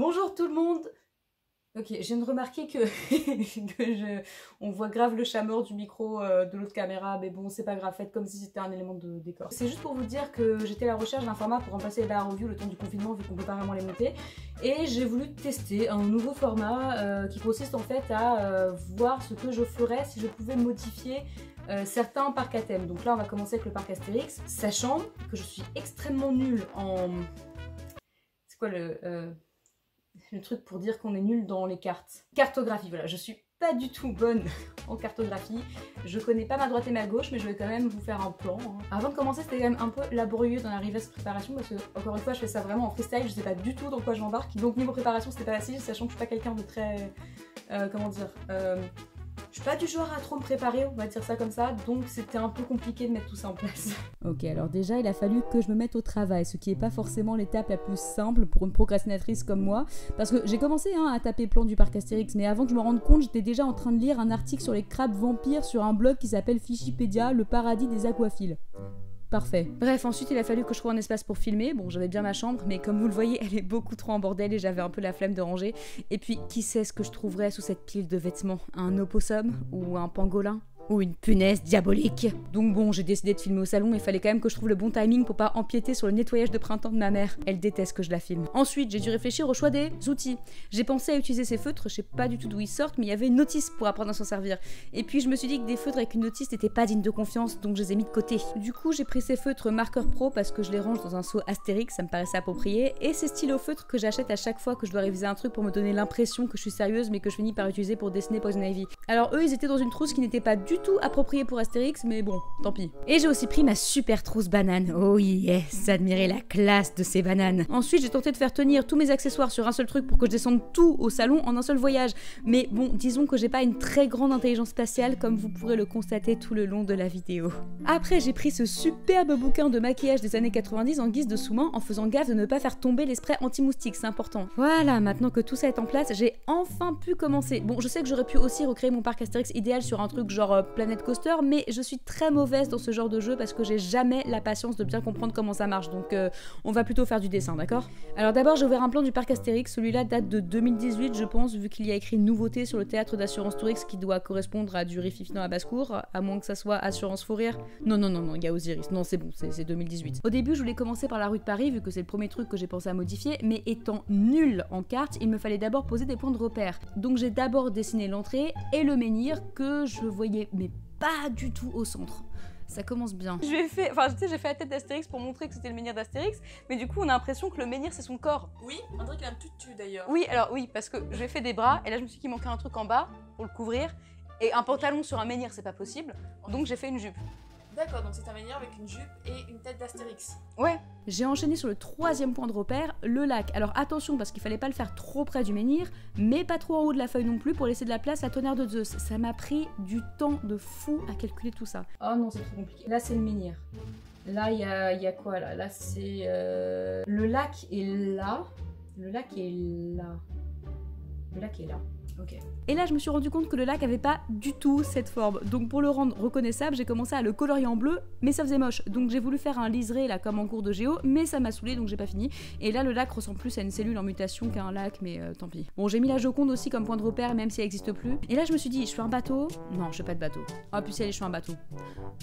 Bonjour tout le monde. Ok, je viens de remarquer que, on voit grave le chat mort du micro de l'autre caméra, mais bon, c'est pas grave, faites comme si c'était un élément de décor. C'est juste pour vous dire que j'étais à la recherche d'un format pour remplacer les barres review le temps du confinement, vu qu'on peut pas vraiment les monter, et j'ai voulu tester un nouveau format qui consiste en fait à voir ce que je ferais si je pouvais modifier certains parcs à thème. Donc là, on va commencer avec le parc Astérix, sachant que je suis extrêmement nulle en... C'est quoi le truc pour dire qu'on est nul dans les cartes? Cartographie, voilà, je suis pas du tout bonne en cartographie. Je connais pas ma droite et ma gauche, mais je vais quand même vous faire un plan. Avant de commencer, c'était quand même un peu laborieux dans la reverse préparation parce que, encore une fois, je fais ça vraiment en freestyle, je sais pas du tout dans quoi je m'embarque. Donc niveau préparation, c'était pas facile, sachant que je suis pas quelqu'un de très... comment dire je suis pas du genre à trop me préparer, on va dire ça comme ça, donc c'était un peu compliqué de mettre tout ça en place. Ok, alors déjà, il a fallu que je me mette au travail, ce qui n'est pas forcément l'étape la plus simple pour une procrastinatrice comme moi, parce que j'ai commencé à taper plan du parc Astérix, mais avant que je me rende compte, j'étais déjà en train de lire un article sur les crabes vampires sur un blog qui s'appelle Fichipédia, le paradis des aquaphiles. Parfait. Bref, ensuite il a fallu que je trouve un espace pour filmer. Bon, j'avais bien ma chambre, mais comme vous le voyez, elle est beaucoup trop en bordel et j'avais un peu la flemme de ranger. Et puis, qui sait ce que je trouverais sous cette pile de vêtements? Un opossum? Ou un pangolin? Ou une punaise diabolique. Donc bon, j'ai décidé de filmer au salon, mais il fallait quand même que je trouve le bon timing pour pas empiéter sur le nettoyage de printemps de ma mère. Elle déteste que je la filme. Ensuite, j'ai dû réfléchir au choix des outils. J'ai pensé à utiliser ces feutres, je sais pas du tout d'où ils sortent, mais il y avait une notice pour apprendre à s'en servir. Et puis je me suis dit que des feutres avec une notice n'étaient pas dignes de confiance, donc je les ai mis de côté. Du coup, j'ai pris ces feutres marqueur pro parce que je les range dans un seau Astérix, ça me paraissait approprié, et ces stylos feutres que j'achète à chaque fois que je dois réviser un truc pour me donner l'impression que je suis sérieuse, mais que je finis par utiliser pour dessiner Poison Ivy. Alors eux, ils étaient dans une trousse qui n'était pas du tout appropriée pour Astérix, mais bon, tant pis. Et j'ai aussi pris ma super trousse banane. Oh yes, admirez la classe de ces bananes. Ensuite, j'ai tenté de faire tenir tous mes accessoires sur un seul truc pour que je descende tout au salon en un seul voyage. Mais bon, disons que j'ai pas une très grande intelligence spatiale, comme vous pourrez le constater tout le long de la vidéo. Après, j'ai pris ce superbe bouquin de maquillage des années 90 en guise de sous-main, en faisant gaffe de ne pas faire tomber les sprays anti-moustiques, c'est important. Voilà, maintenant que tout ça est en place, j'ai enfin pu commencer. Bon, je sais que j'aurais pu aussi recréer mon parc Astérix idéal sur un truc genre Planet Coaster, mais je suis très mauvaise dans ce genre de jeu parce que j'ai jamais la patience de bien comprendre comment ça marche, donc on va plutôt faire du dessin, d'accord? Alors d'abord, j'ai ouvert un plan du parc Astérix, celui-là date de 2018 je pense, vu qu'il y a écrit nouveauté sur le théâtre d'assurance Tourix qui doit correspondre à du rififi dans la basse-cour, à moins que ça soit assurance faux rire. Non, il y a Osiris, non c'est bon, c'est 2018. Au début, je voulais commencer par la rue de Paris, vu que c'est le premier truc que j'ai pensé à modifier, mais étant nulle en carte, il me fallait d'abord poser des points de repère. Donc j'ai d'abord dessiné l'entrée et le menhir que je voyais mais pas du tout au centre. Ça commence bien. J'ai fait la tête d'Astérix pour montrer que c'était le menhir d'Astérix, mais du coup on a l'impression que le menhir c'est son corps. Oui, on dirait qu'il a un tutu d'ailleurs. Oui, alors oui, parce que j'ai fait des bras, et là je me suis dit qu'il manquait un truc en bas pour le couvrir, et un pantalon sur un menhir c'est pas possible, donc j'ai fait une jupe. D'accord, donc c'est un menhir avec une jupe et une tête d'Astérix. Ouais. J'ai enchaîné sur le troisième point de repère, le lac. Alors attention, parce qu'il fallait pas le faire trop près du menhir, mais pas trop en haut de la feuille non plus pour laisser de la place à Tonnerre de Zeus. Ça m'a pris du temps de fou à calculer tout ça. Oh non, c'est trop compliqué. Là, c'est le menhir. Là, il y a quoi là? Là, c'est... Le lac est là. Le lac est là. Le lac est là. Ok. Et là, je me suis rendu compte que le lac avait pas du tout cette forme. Donc pour le rendre reconnaissable, j'ai commencé à le colorier en bleu, mais ça faisait moche. Donc j'ai voulu faire un liseré là comme en cours de géo, mais ça m'a saoulé donc j'ai pas fini. Et là, le lac ressemble plus à une cellule en mutation qu'à un lac, mais tant pis. Bon, j'ai mis la Joconde aussi comme point de repère, même si elle existe plus. Et là, je me suis dit, je fais un bateau? Non, je fais pas de bateau. Ah, puis si allez, je fais un bateau.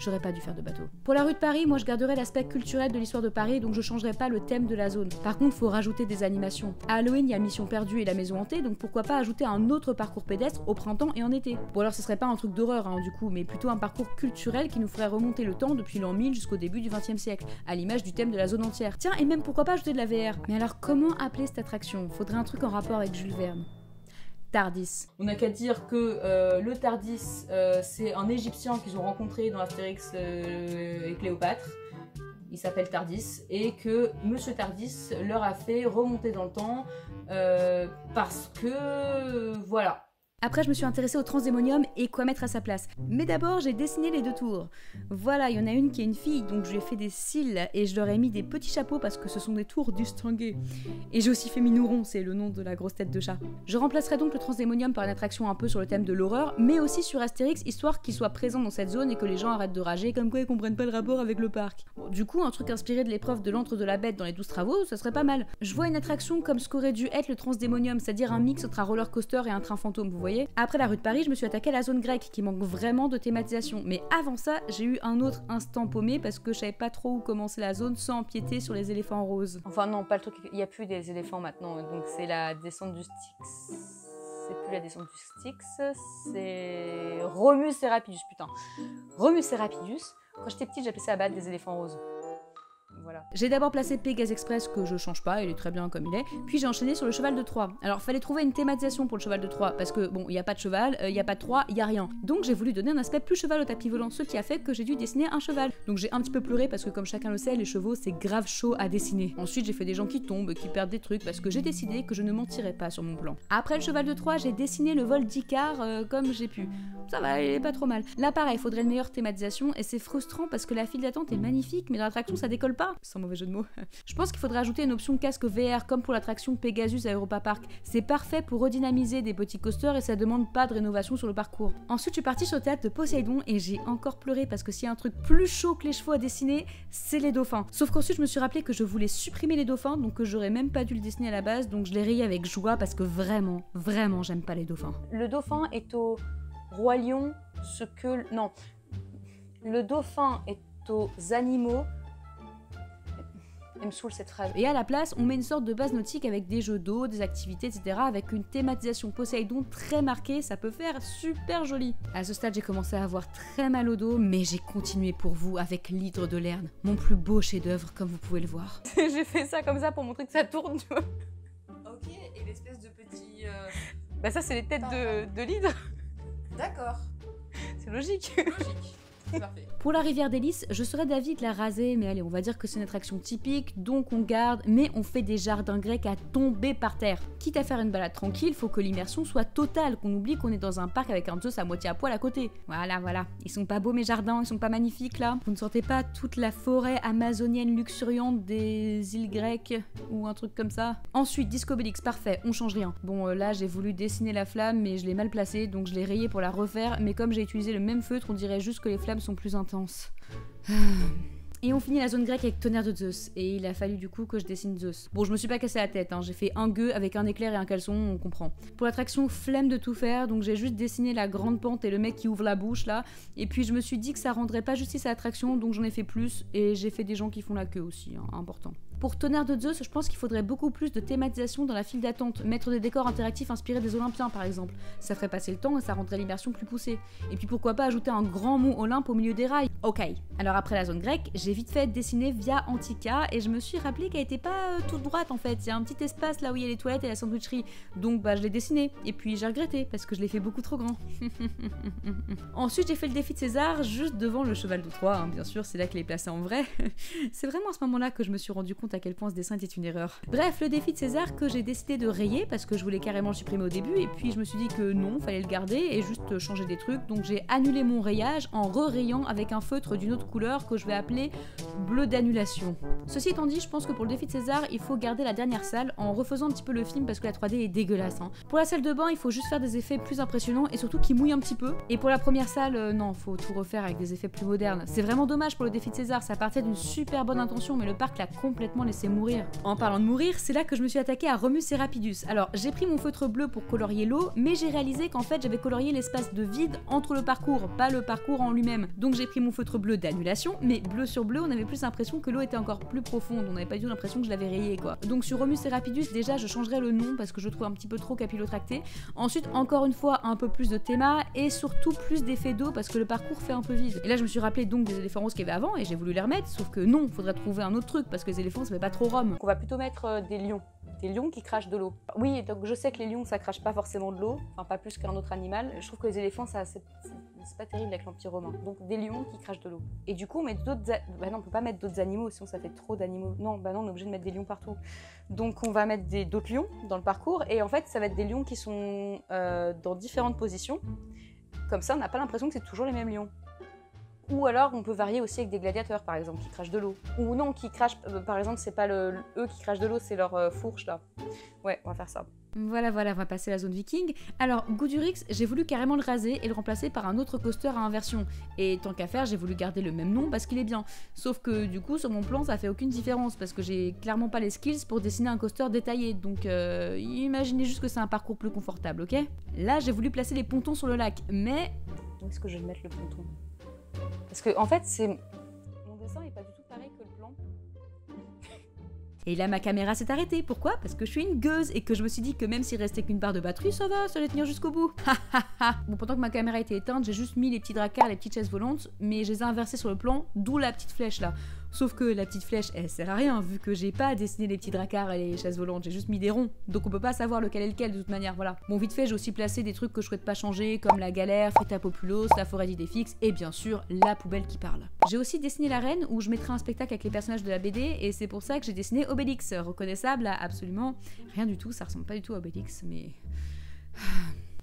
J'aurais pas dû faire de bateau. Pour la rue de Paris, moi je garderais l'aspect culturel de l'histoire de Paris, donc je changerais pas le thème de la zone. Par contre, faut rajouter des animations. À Halloween, il y a Mission Perdue et la Maison Hantée, donc pourquoi pas ajouter un autre parcours pédestre au printemps et en été. Bon alors ce serait pas un truc d'horreur du coup, mais plutôt un parcours culturel qui nous ferait remonter le temps depuis l'an 1000 jusqu'au début du XXe siècle, à l'image du thème de la zone entière. Tiens, et même pourquoi pas ajouter de la VR. Mais alors comment appeler cette attraction? Faudrait un truc en rapport avec Jules Verne. Tardis. On n'a qu'à dire que le Tardis, c'est un Égyptien qu'ils ont rencontré dans Astérix et Cléopâtre. Il s'appelle Tardis, et que Monsieur Tardis leur a fait remonter dans le temps parce que voilà. Après, je me suis intéressée au Transdémonium et quoi mettre à sa place. Mais d'abord, j'ai dessiné les 2 tours. Voilà, il y en a une qui est une fille, donc je lui ai fait des cils et je leur ai mis des petits chapeaux parce que ce sont des tours distinguées. Et j'ai aussi fait Minouron, c'est le nom de la grosse tête de chat. Je remplacerai donc le Transdémonium par une attraction un peu sur le thème de l'horreur, mais aussi sur Astérix, histoire qu'il soit présent dans cette zone et que les gens arrêtent de rager comme quoi ils comprennent pas le rapport avec le parc. Bon, du coup, un truc inspiré de l'épreuve de l'antre de la bête dans les 12 travaux, ça serait pas mal. Je vois une attraction comme ce qu'aurait dû être le Transdémonium, c'est-à-dire un mix entre un roller coaster et un train fantôme, vous voyez. Après la rue de Paris, je me suis attaquée à la zone grecque qui manque vraiment de thématisation. Mais avant ça, j'ai eu un autre instant paumé parce que je savais pas trop où commencer la zone sans empiéter sur les éléphants roses. Enfin non, pas le truc, il n'y a plus des éléphants maintenant, donc c'est la descente du Styx. C'est plus la descente du Styx, c'est Romus et Rapidus, putain. Romus et Rapidus, quand j'étais petite, j'appelais ça à battre des éléphants roses. Voilà. J'ai d'abord placé Pégase Express que je change pas, il est très bien comme il est, puis j'ai enchaîné sur le cheval de Troie. Alors fallait trouver une thématisation pour le cheval de Troie, parce que bon, il n'y a pas de cheval, il n'y a pas de Troie, il n'y a rien. Donc j'ai voulu donner un aspect plus cheval au tapis volant, ce qui a fait que j'ai dû dessiner un cheval. Donc j'ai un petit peu pleuré parce que comme chacun le sait, les chevaux c'est grave chaud à dessiner. Ensuite j'ai fait des gens qui tombent, qui perdent des trucs, parce que j'ai décidé que je ne mentirais pas sur mon plan. Après le cheval de Troie, j'ai dessiné le vol d'Icare comme j'ai pu. Ça va, il est pas trop mal. Là pareil, il faudrait une meilleure thématisation, et c'est frustrant parce que la file d'attente est magnifique, mais dans l'attraction ça décolle pas. Sans mauvais jeu de mots. Je pense qu'il faudrait ajouter une option casque VR comme pour l'attraction Pegasus à Europa Park. C'est parfait pour redynamiser des petits coasters et ça demande pas de rénovation sur le parcours. Ensuite, je suis partie sur le théâtre de Poséidon et j'ai encore pleuré parce que s'il y a un truc plus chaud que les chevaux à dessiner, c'est les dauphins. Sauf qu'ensuite, je me suis rappelé que je voulais supprimer les dauphins, donc que j'aurais même pas dû le dessiner à la base, donc je l'ai rayé avec joie parce que vraiment, vraiment, j'aime pas les dauphins. Le dauphin est au Roi Lion ce que... Non. Le dauphin est aux animaux... Elle me saoule cette phrase. Et à la place, on met une sorte de base nautique avec des jeux d'eau, des activités, etc. avec une thématisation Poséidon très marquée, ça peut faire super joli. À ce stade, j'ai commencé à avoir très mal au dos, mais j'ai continué pour vous avec l'hydre de Lerne, mon plus beau chef-d'œuvre comme vous pouvez le voir. J'ai fait ça comme ça pour montrer que ça tourne, tu vois. Ok, et l'espèce de petit... Bah ça c'est les têtes de l'hydre. D'accord, C'est logique. logique. Parfait. Pour la rivière des Lys, je serais d'avis de la raser, mais allez, on va dire que c'est une attraction typique, donc on garde, mais on fait des jardins grecs à tomber par terre. Quitte à faire une balade tranquille, faut que l'immersion soit totale, qu'on oublie qu'on est dans un parc avec un Zeus à moitié à poil à côté. Voilà. Ils sont pas beaux mes jardins, ils sont pas magnifiques là. Vous ne sentez pas toute la forêt amazonienne luxuriante des îles grecques ou un truc comme ça. Ensuite, Disco Bellix, parfait, on change rien. Bon, là j'ai voulu dessiner la flamme, mais je l'ai mal placée, donc je l'ai rayée pour la refaire, mais comme j'ai utilisé le même feutre, on dirait juste que les flammes sont plus intenses. Et on finit la zone grecque avec Tonnerre de Zeus, et il a fallu du coup que je dessine Zeus. Bon, je me suis pas cassé la tête, hein. J'ai fait un gueux avec un éclair et un caleçon, on comprend. Pour l'attraction, flemme de tout faire, donc j'ai juste dessiné la grande pente et le mec qui ouvre la bouche là, et puis je me suis dit que ça rendrait pas justice à l'attraction, donc j'en ai fait plus, et j'ai fait des gens qui font la queue aussi, hein, important. Pour Tonnerre de Zeus, je pense qu'il faudrait beaucoup plus de thématisation dans la file d'attente, mettre des décors interactifs inspirés des Olympiens par exemple. Ça ferait passer le temps et ça rendrait l'immersion plus poussée. Et puis pourquoi pas ajouter un grand mont Olympe au milieu des rails. Ok. Alors après la zone grecque, j'ai vite fait dessiner Via Antica et je me suis rappelé qu'elle était pas toute droite en fait. Il y a un petit espace là où il y a les toilettes et la sandwicherie. Donc bah je l'ai dessiné. Et puis j'ai regretté parce que je l'ai fait beaucoup trop grand. Ensuite j'ai fait le défi de César juste devant le cheval de Troie, hein. Bien sûr c'est là qu'il est placé en vrai. C'est vraiment à ce moment là que je me suis rendu compte à quel point ce dessin était une erreur. Bref, le défi de César que j'ai décidé de rayer parce que je voulais carrément le supprimer au début et puis je me suis dit que non, fallait le garder et juste changer des trucs, donc j'ai annulé mon rayage en re-rayant avec un feutre d'une autre couleur que je vais appeler bleu d'annulation. Ceci étant dit, je pense que pour le défi de César, il faut garder la dernière salle en refaisant un petit peu le film parce que la 3D est dégueulasse, hein. Pour la salle de bain, il faut juste faire des effets plus impressionnants et surtout qui mouillent un petit peu. Et pour la première salle, non, faut tout refaire avec des effets plus modernes. C'est vraiment dommage pour le défi de César, ça partait d'une super bonne intention mais le parc l'a complètement laissé mourir. En parlant de mourir, c'est là que je me suis attaquée à Romus et Rapidus. Alors j'ai pris mon feutre bleu pour colorier l'eau, mais j'ai réalisé qu'en fait j'avais colorié l'espace de vide entre le parcours, pas le parcours en lui-même. Donc j'ai pris mon feutre bleu d'annulation, mais bleu sur bleu, on avait plus l'impression que l'eau était encore plus profonde, on n'avait pas du tout l'impression que je l'avais rayé quoi. Donc sur Romus et Rapidus, déjà je changerais le nom parce que je le trouve un petit peu trop capillotracté. Ensuite, encore une fois, un peu plus de théma et surtout plus d'effets d'eau parce que le parcours fait un peu vide. Et là je me suis rappelé donc des éléphants roses qu'il y avait avant et j'ai voulu les remettre, sauf que non, faudrait trouver un autre truc parce que les éléphants ça fait pas trop rhum. On va plutôt mettre des lions. des lions qui crachent de l'eau. Oui, donc je sais que les lions, ça crache pas forcément de l'eau, enfin pas plus qu'un autre animal. Je trouve que les éléphants, c'est pas terrible avec l'Empire romain. Donc des lions qui crachent de l'eau. Et du coup, on met d'autres... Bah non, on peut pas mettre d'autres animaux, sinon ça fait trop d'animaux. Non, bah non, on est obligé de mettre des lions partout. Donc on va mettre d'autres lions dans le parcours. Et en fait, ça va être des lions qui sont dans différentes positions. Comme ça, on n'a pas l'impression que c'est toujours les mêmes lions. Ou alors, on peut varier aussi avec des gladiateurs, par exemple, qui crachent de l'eau. Ou non, qui crachent, par exemple, c'est pas eux qui crachent de l'eau, c'est leur fourche, là. Ouais, on va faire ça. Voilà, on va passer à la zone viking. Alors, Goudurix, j'ai voulu carrément le raser et le remplacer par un autre coaster à inversion. Et tant qu'à faire, j'ai voulu garder le même nom parce qu'il est bien. Sauf que du coup, sur mon plan, ça fait aucune différence parce que j'ai clairement pas les skills pour dessiner un coaster détaillé. Donc, imaginez juste que c'est un parcours plus confortable, ok? Là, j'ai voulu placer les pontons sur le lac, mais... Où est-ce que je vais mettre le ponton? Parce que, en fait, mon dessin est pas du tout pareil que le plan. Et là, ma caméra s'est arrêtée. Pourquoi? Parce que je suis une gueuse et que je me suis dit que même s'il restait qu'une barre de batterie, ça allait tenir jusqu'au bout. Bon, pendant que ma caméra était éteinte, j'ai juste mis les petits dracars, les petites chaises volantes, mais je les ai inversés sur le plan, d'où la petite flèche là. Sauf que la petite flèche, elle sert à rien, vu que j'ai pas dessiné les petits dracars et les chaises volantes, j'ai juste mis des ronds. Donc on peut pas savoir lequel est lequel de toute manière, voilà. Bon, vite fait, j'ai aussi placé des trucs que je souhaite pas changer, comme la galère, Frita Populos, la forêt d'Idéfix, et bien sûr, la poubelle qui parle. J'ai aussi dessiné l'arène, où je mettrai un spectacle avec les personnages de la BD, et c'est pour ça que j'ai dessiné Obélix, reconnaissable à absolument rien du tout, ça ressemble pas du tout à Obélix, mais...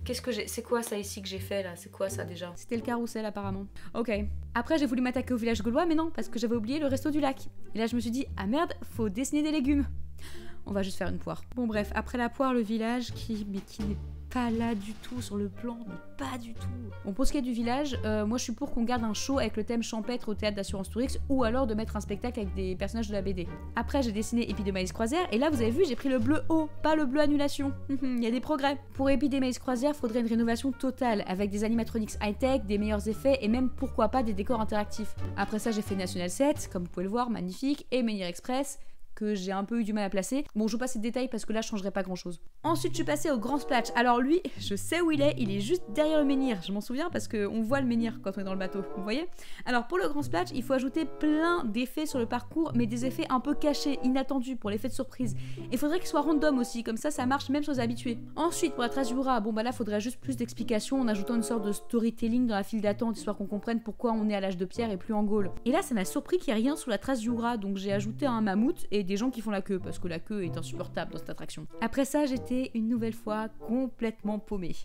Qu'est-ce que j'ai... C'est quoi ça ici que j'ai fait là? C'est quoi ça déjà? C'était le carrousel apparemment. Ok. Après j'ai voulu m'attaquer au village gaulois, mais non, parce que j'avais oublié le resto du lac. Et là je me suis dit, ah merde, faut dessiner des légumes. On va juste faire une poire. Bon bref, après la poire, le village qui n'est pas là du tout sur le plan, mais pas du tout. Bon, pour ce qui est du village, moi je suis pour qu'on garde un show avec le thème champêtre au théâtre d'Assurance Tourix, ou alors de mettre un spectacle avec des personnages de la BD. Après j'ai dessiné Épi de Maïs Croisière, et là vous avez vu, j'ai pris le bleu haut, pas le bleu annulation. Il y a des progrès. Pour Épi de Maïs Croisière, faudrait une rénovation totale, avec des animatronics high-tech, des meilleurs effets, et même pourquoi pas des décors interactifs. Après ça j'ai fait National 7, comme vous pouvez le voir, magnifique, et Menhir Express, que j'ai un peu eu du mal à placer. Bon, je vous passe ces détails parce que là, je changerai pas grand-chose. Ensuite, je suis passée au Grand Splash. Alors lui, je sais où il est juste derrière le menhir. Je m'en souviens parce qu'on voit le menhir quand on est dans le bateau, vous voyez? Alors pour le Grand Splash, il faut ajouter plein d'effets sur le parcours, mais des effets un peu cachés, inattendus, pour l'effet de surprise. Il faudrait qu'ils soient random aussi, comme ça marche même sur les habitués. Ensuite, pour la trace du Jura, bon bah là, faudrait juste plus d'explications en ajoutant une sorte de storytelling dans la file d'attente, histoire qu'on comprenne pourquoi on est à l'âge de pierre et plus en Gaule. Et là, ça m'a surpris qu'il n'y ait rien sur la trace du Jura, donc j'ai ajouté un mammouth et des gens qui font la queue, parce que la queue est insupportable dans cette attraction. Après ça, j'étais une nouvelle fois complètement paumée.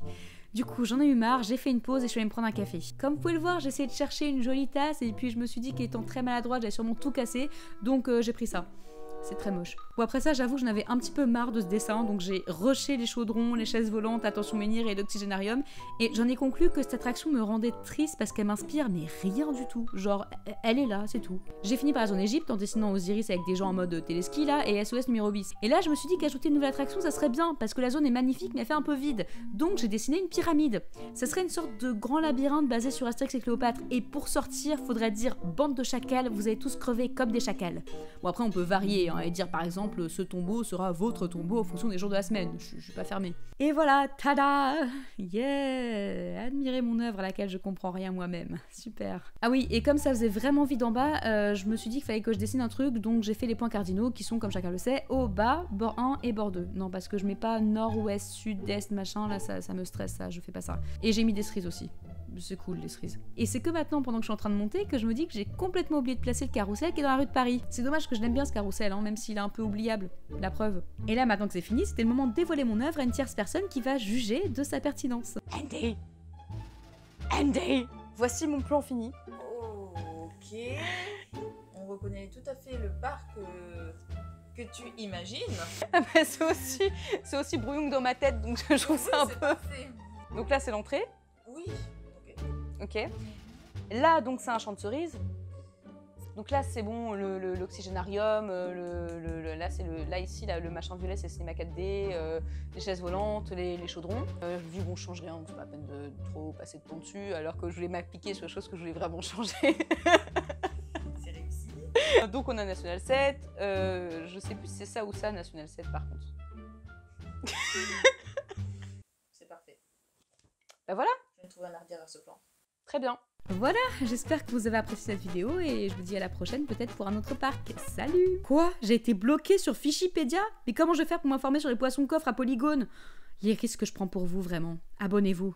Du coup, j'en ai eu marre, j'ai fait une pause et je suis allée me prendre un café. Comme vous pouvez le voir, j'ai essayé de chercher une jolie tasse et puis je me suis dit qu'étant très maladroite, j'allais sûrement tout casser, donc j'ai pris ça. C'est très moche. Bon, après ça, j'avoue que j'en avais un petit peu marre de ce dessin, donc j'ai rushé les chaudrons, les chaises volantes, Attention Menhir et l'oxygénarium, et j'en ai conclu que cette attraction me rendait triste parce qu'elle m'inspire, mais rien du tout. Genre, elle est là, c'est tout. J'ai fini par la zone Égypte en dessinant Osiris avec des gens en mode téléski là, et SOS numéro bis. Et là, je me suis dit qu'ajouter une nouvelle attraction, ça serait bien, parce que la zone est magnifique, mais elle fait un peu vide. Donc j'ai dessiné une pyramide. Ça serait une sorte de grand labyrinthe basé sur Astérix et Cléopâtre, et pour sortir, faudrait dire bande de chacals, vous allez tous crever comme des chacals. Bon, après, on peut varier, et dire par exemple ce tombeau sera votre tombeau en fonction des jours de la semaine, je suis pas fermée. Et voilà, tada! Yeah! Admirez mon œuvre à laquelle je comprends rien moi-même, super. Ah oui, et comme ça faisait vraiment vide en bas, je me suis dit qu'il fallait que je dessine un truc, donc j'ai fait les points cardinaux qui sont, comme chacun le sait, au bas, bord 1 et bord 2. Non, parce que je mets pas nord, ouest, sud, est, machin, là ça me stresse, ça, je fais pas ça. Et j'ai mis des cerises aussi. C'est cool les cerises. Et c'est que maintenant, pendant que je suis en train de monter, que je me dis que j'ai complètement oublié de placer le carrousel qui est dans la rue de Paris. C'est dommage que je l'aime bien ce carrousel, hein, même s'il est un peu oubliable. La preuve. Et là, maintenant que c'est fini, c'était le moment de dévoiler mon œuvre à une tierce personne qui va juger de sa pertinence. Andy, voici mon plan fini. Ok. On reconnaît tout à fait le parc que tu imagines. Ah bah, c'est aussi brouillon que dans ma tête, donc je trouve ça un peu... Parfait. Donc là, c'est l'entrée. Oui. Ok. Là, donc, c'est un champ de cerises. Donc là, c'est bon, l'oxygénarium, là, ici, le machin violet, c'est le cinéma 4D, les chaises volantes, les chaudrons. Vu bon, je change rien, c'est pas la peine de trop passer de temps dessus, alors que je voulais m'appliquer sur les choses que je voulais vraiment changer. C'est réussi. Donc on a National 7, je sais plus si c'est ça ou ça, National 7 par contre. C'est parfait. Bah voilà. Je viens de trouver un art à ce plan. Très bien. Voilà, j'espère que vous avez apprécié cette vidéo et je vous dis à la prochaine peut-être pour un autre parc. Salut! Quoi? J'ai été bloquée sur Fichipédia? Mais comment je vais faire pour m'informer sur les poissons coffres à Polygone? Les risques que je prends pour vous, vraiment. Abonnez-vous.